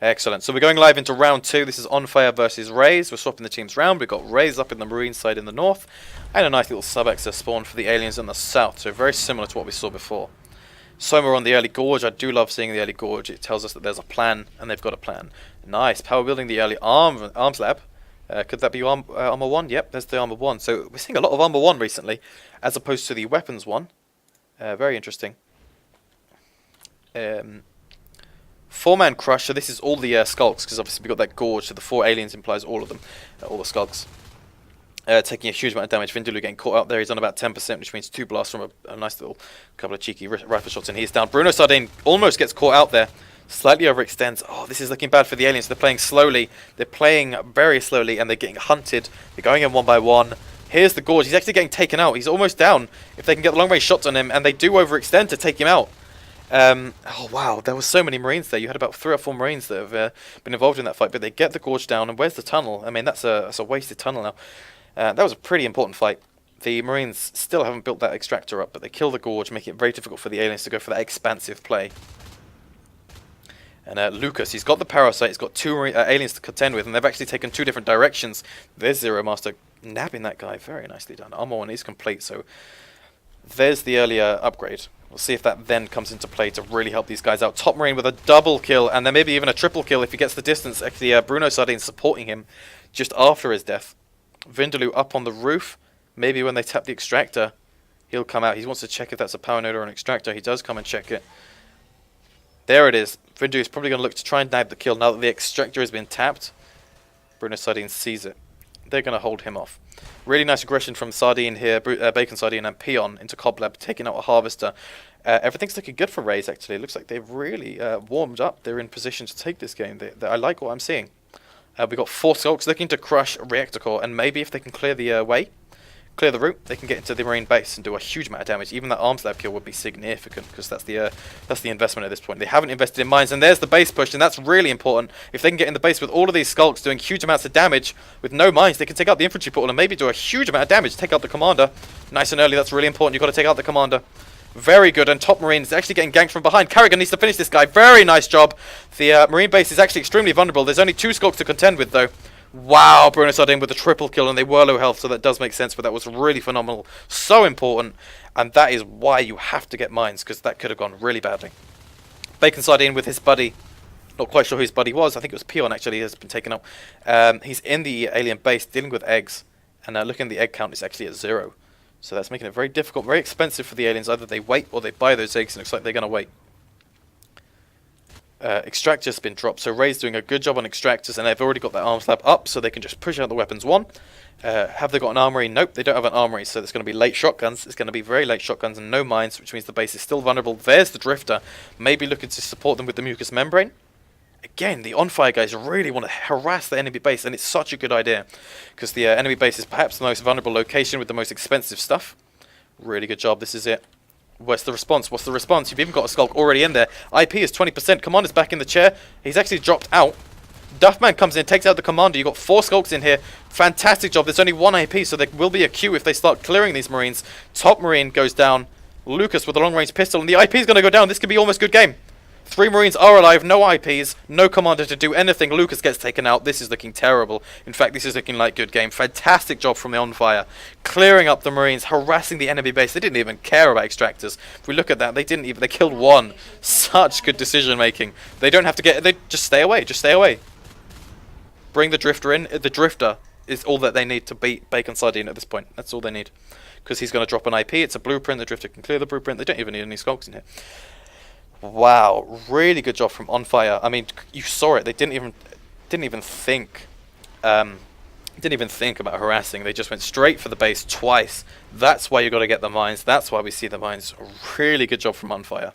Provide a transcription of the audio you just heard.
Excellent. So we're going live into round 2. This is onFire versus Raze. We're swapping the teams round. We've got Raze up in the marine side in the north, and a nice little sub-access spawn for the aliens in the south. So very similar to what we saw before. Soma on the early gorge. I do love seeing the early gorge. It tells us that there's a plan, and they've got a plan. Nice. Power building the early arms lab. Could that be armor 1? Yep, there's the armor 1. So we're seeing a lot of armor 1 recently, as opposed to the weapons 1. Very interesting. Four-man crush. So this is all the skulks, because obviously we've got that gorge, so the 4 aliens implies all of them, all the skulks. Taking a huge amount of damage. Vindaloo getting caught out there. He's on about 10%, which means 2 blasts from a nice little couple of cheeky rifle shots, and he's down. Bruno Sardine almost gets caught out there. Slightly overextends. Oh, this is looking bad for the aliens. They're playing slowly. They're playing very slowly, and they're getting hunted. They're going in one by one. Here's the gorge. He's actually getting taken out. He's almost down. If they can get the long-range shots on him, and they do overextend to take him out. Oh wow, there were so many marines there. You had about 3 or 4 marines that have been involved in that fight, but they get the gorge down. And where's the tunnel? I mean, that's a wasted tunnel now. That was a pretty important fight. The marines still haven't built that extractor up, but they kill the gorge, making it very difficult for the aliens to go for that expansive play. And Lucas, he's got the parasite, he's got 2 aliens to contend with, and they've actually taken 2 different directions. There's Zero Master nabbing that guy. Very nicely done. Armor 1 is complete, so there's the earlier upgrade. We'll see if that then comes into play to really help these guys out. Top Marine with a double kill, and then maybe even a triple kill if he gets the distance. Actually, Bruno Sardine supporting him just after his death. Vindaloo up on the roof. Maybe when they tap the extractor, he'll come out. He wants to check if that's a power node or an extractor. He does come and check it. There it is. Vindaloo is probably going to look to try and nab the kill now that the extractor has been tapped. Bruno Sardine sees it. They're going to hold him off. Really nice aggression from Sardine here, Bacon Sardine and Peon into Coblab, taking out a Harvester. Everything's looking good for Raze, actually. It looks like they've really warmed up. They're in position to take this game. I like what I'm seeing. We've got 4 skulks looking to crush Reactor Core, and maybe if they can clear the clear the route, they can get into the marine base and do a huge amount of damage. Even that arms lab kill would be significant, because that's the investment at this point. They haven't invested in mines, and there's the base push, and that's really important. If they can get in the base with all of these skulks doing huge amounts of damage with no mines, they can take out the infantry portal and maybe do a huge amount of damage, take out the commander. Nice and early, that's really important. You've got to take out the commander. Very good, and Top Marine is actually getting ganked from behind. Carrigan needs to finish this guy. Very nice job. The marine base is actually extremely vulnerable. There's only 2 skulks to contend with, though. Wow, Bruno Sardine with a triple kill, and they were low health, so that does make sense, but that was really phenomenal. So important, and that is why you have to get mines, because that could have gone really badly. Bacon Sardine with his buddy. Not quite sure who his buddy was. I think it was Peon, actually. He has been taken out. He's in the alien base dealing with eggs, and looking at the egg count, it's actually at 0. So that's making it very difficult, very expensive for the aliens. Either they wait or they buy those eggs, and it looks like they're going to wait. Extractor's been dropped, so Raze doing a good job on extractors, and they've already got that arms lab up, so they can just push out the weapons 1. Have they got an armory? Nope, they don't have an armory, so it's going to be late shotguns. It's going to be very late shotguns and no mines, which means the base is still vulnerable. There's the Drifter, maybe looking to support them with the mucus membrane. Again, the onFire guys really want to harass the enemy base, and it's such a good idea, because the enemy base is perhaps the most vulnerable location with the most expensive stuff. Really good job, this is it. What's the response? What's the response? You've even got a skulk already in there. IP is 20%. Commander's back in the chair. He's actually dropped out. Duffman comes in, takes out the commander. You've got 4 skulks in here. Fantastic job. There's only 1 IP, so there will be a queue if they start clearing these marines. Top Marine goes down. Lucas with a long-range pistol, and the IP is going to go down. This could be almost good game. 3 marines are alive, no IPs, no commander to do anything. Lucas gets taken out. This is looking terrible. In fact, this is looking like good game. Fantastic job from the onFire. Clearing up the marines, harassing the enemy base. They didn't even care about extractors. If we look at that, they killed 1. Such good decision making. They don't have to they just stay away, just stay away. Bring the Drifter in. The Drifter is all that they need to beat Bacon Sardine at this point. That's all they need. Because he's going to drop an IP. It's a blueprint. The Drifter can clear the blueprint. They don't even need any skulks in here. Wow, really good job from onFire. I mean, you saw it. They didn't even think about harassing. They just went straight for the base twice. That's why you got to get the mines. That's why we see the mines. Really good job from onFire.